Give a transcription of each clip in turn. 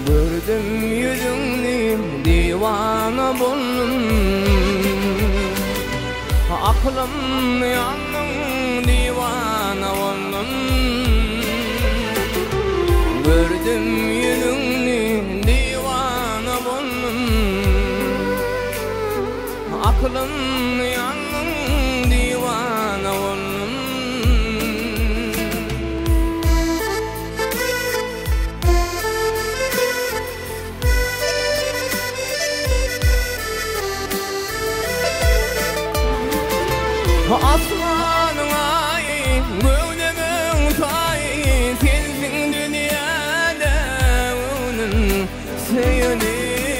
Gördüm yüzüni divana boldum. Aklım yandım divana boldum. Gördüm yüzüni divana boldum. Aklım yandım divana boldum. Asmanın ayı, gövdemin tayı, sensin dünyada onun seyirdim.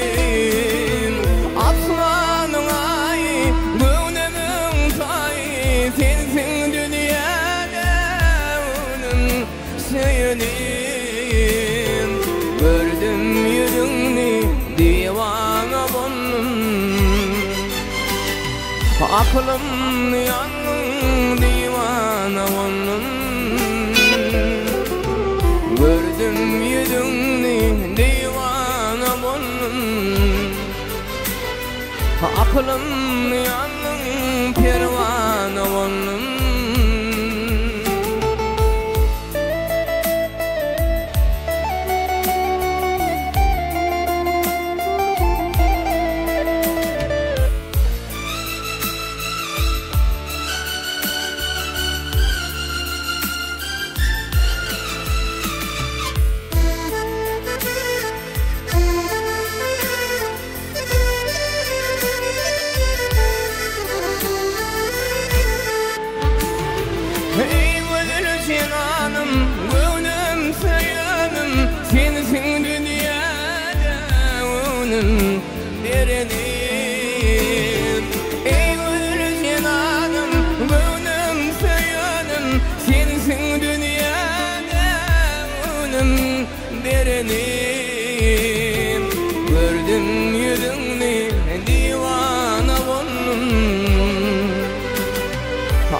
Asmanın ayı, gövdemin tayı, sensin dünyada onun seyirdim. Gördüm yüzünü divana boldum. Aklım yandım divana boldum. Gördüm yüzünü divana boldum. Aklım yandım pervana boldum. Ey ölür canım, gönlüm saylanım, sensin dünyada onun derenim. Ey ölür canım, gönlüm saylanım, sensin dünyada onun derenim. Gördüm yüzünü divana boldum.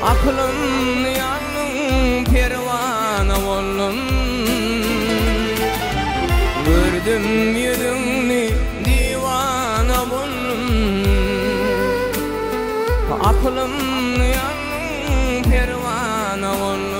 Aklım yandım pervana boldum. Gördüm yüzünü divana boldum. Aklım yandım pervana boldum.